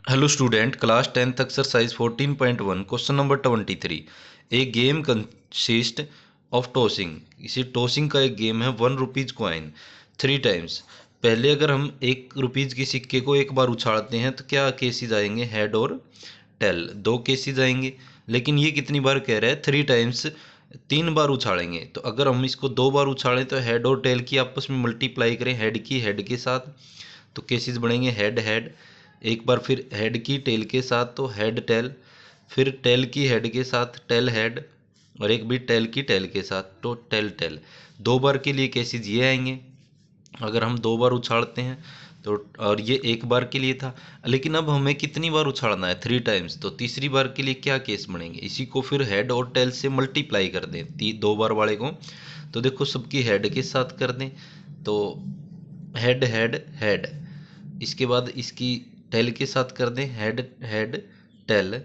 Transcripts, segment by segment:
Hello student, class 10th exercise 14.1 question number 23। A game consist of tossing. इसे tossing का एक game है। 1 rupees coin 3 times. पहले अगर हम 1 रुपीज की सिक्के को एक बार उछालते हैं तो क्या केसेस आएंगे, हेड और टेल। दो केसेस आएंगे। लेकिन ये कितनी बार कह रहा है, 3 टाइम्स, 3 बार उछालेंगे। तो अगर हम इसको 2 बार उछालें तो हेड और टेल की आपस में मल्टीप्लाई करें, हेड की हेड के साथ, तो केसेस बनेंगे हेड हेड। एक बार फिर हेड की टेल के साथ तो हेड टेल, फिर टेल की हेड के साथ टेल हेड, और एक भी टेल की टेल के साथ तो टेल टेल। 2 बार के लिए केसेस ये आएंगे अगर हम 2 बार उछालते हैं तो। और ये 1 बार के लिए था। लेकिन अब हमें कितनी बार उछालना है, 3 टाइम्स। तो तीसरी बार के लिए क्या केस बनेंगे, इसी को फिर हेड और टेल से मल्टीप्लाई कर दें 2 बार वाले को। तो देखो सबकी हेड के साथ कर दें तो हेड हेड हेड। इसके बाद इसकी टेल के साथ कर दें हेड हेड टेल।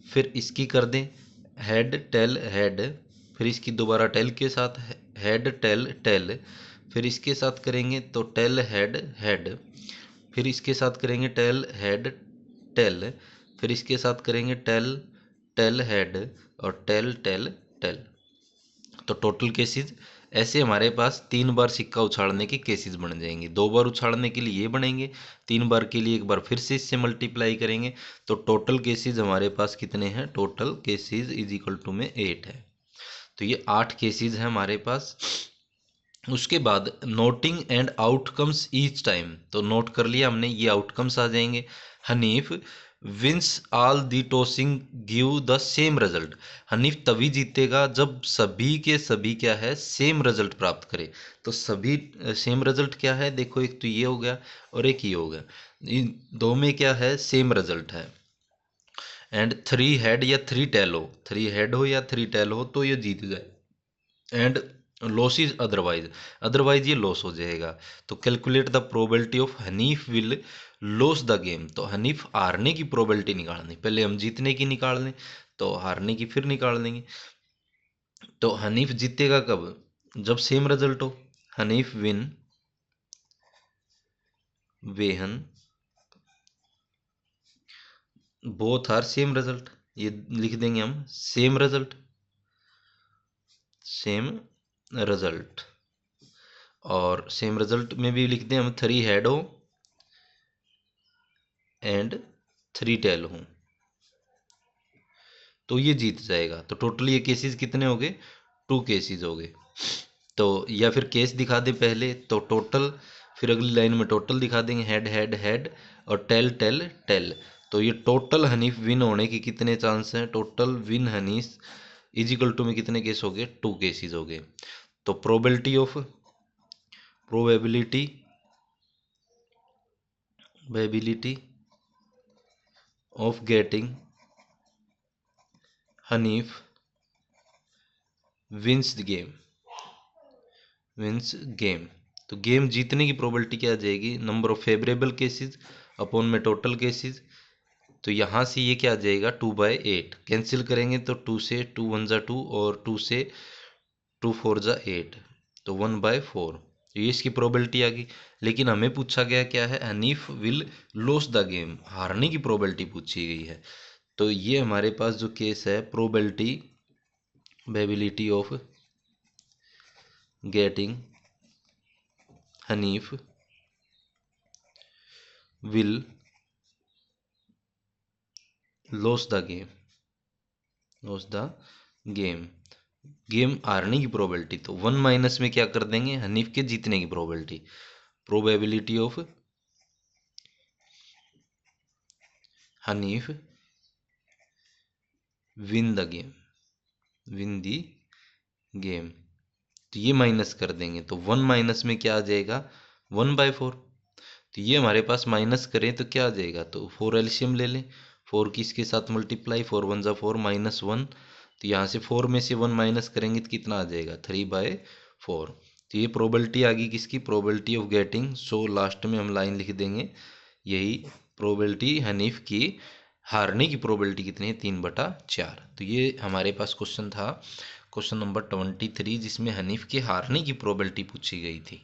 फिर इसकी कर दें हेड टेल हेड। फिर इसकी दोबारा टेल के साथ हेड टेल टेल। फिर इसके साथ करेंगे तो टेल हेड हेड। फिर इसके साथ करेंगे टेल हेड टेल। फिर इसके साथ करेंगे टेल टेल हेड और टेल टेल टेल। तो टोटल केसेस ऐसे हमारे पास 3 बार सिक्का उछाड़ने के केसेस बन जाएंगे। 2 बार उछाड़ने के लिए ये बनेंगे, 3 बार के लिए एक बार फिर से इससे मल्टीप्लाई करेंगे। तो टोटल केसेस हमारे पास कितने हैं, total cases is equal to में 8 है। तो ये 8 केसेस हैं हमारे पास। उसके बाद noting and outcomes each time, तो नोट कर लिया हमने, ये आउटकम्स आ जाएंगे। Hanif wins all the tossing give the same result. Hanif तभी जीतेगा जब सभी के सभी क्या है, सेम रिजल्ट प्राप्त करे। तो सभी सेम रिजल्ट क्या है, देखो एक तो ये हो गया और एक ये हो गया। इन दो में क्या है, सेम रिजल्ट है। एंड 3 हेड या 3 टेल हो, 3 हेड हो या 3 टेल हो तो ये जीत गए। And loss is otherwise, otherwise ये लॉस हो जाएगा। तो calculate the probability of Hanif will loss the game. तो हनीफ हारने की प्रोबेबिलिटी निकालनी, पहले हम जीतने की निकाल लें तो हारने की फिर निकाल लेंगे। तो हनीफ जीतेगा कब, जब सेम रिजल्ट हो। Hanif win when both are same result, ये लिख देंगे हम सेम रिजल्ट, सेम रिजल्ट। और सेम रिजल्ट में भी लिख दें हम 3 हेड हो एंड 3 टेल हो, तो ये जीत जाएगा। तो टोटल ये केसेस कितने हो गए, 2 केसेस हो गए। तो या फिर केस दिखा दें पहले तो टोटल, फिर अगली लाइन में टोटल दिखा देंगे हेड हेड हेड और टेल टेल टेल। तो ये टोटल हनीफ विन होने की कितने चांस हैं, total win Hanif is equal to में कितने केस हो गए, 2 केसेस हो गए। तो probability probability of getting Hanif wins the game, wins game. तो गेम जीतने की प्रोबेबिलिटी क्या आ जाएगी, number of favourable cases upon में टोटल केसेस। तो यहाँ से ये क्या आ जाएगा, 2/8। कैंसिल करेंगे तो 2 से 2 1 जा 2 और 2 से 2 4 जा 8, तो 1/4। तो ये इसकी प्रोबेबिलिटी आ गई। लेकिन हमें पूछा गया क्या है, Hanif will loss the game, हारने की प्रोबेबिलिटी पूछी गई है। तो ये हमारे पास जो केस है, probability of getting Hanif will loss the game, loss the game, game हारने की प्रोबेबिलिटी। तो 1 माइनस में क्या कर देंगे, हनीफ के जीतने की probability, probability of Hanif win the game, win the game. तो ये माइनस कर देंगे तो 1 माइनस में क्या आ जाएगा, 1/4। तो ये हमारे पास माइनस करें तो क्या आ जाएगा, तो 4 एलसीएम ले लें, 4 की इसके साथ मल्टीप्लाई, 4 1 जा 4 -1। तो यहाँ से 4 में से 1 माइनस करेंगे तो कितना आ जाएगा, 3/4। तो ये प्रोबेबिलिटी आ गई किसकी, probability of getting. So last में हम लाइन लिख देंगे यही, प्रोबेबिलिटी हनीफ की हारने की प्रोबेबिलिटी कितनी है, 3/4। तो ये हमारे पास क्वेश्चन था, क्वेश्चन नंबर 23, जिसमें हनीफ के हारने की प्रोबेबिलिटी पूछी गई थी।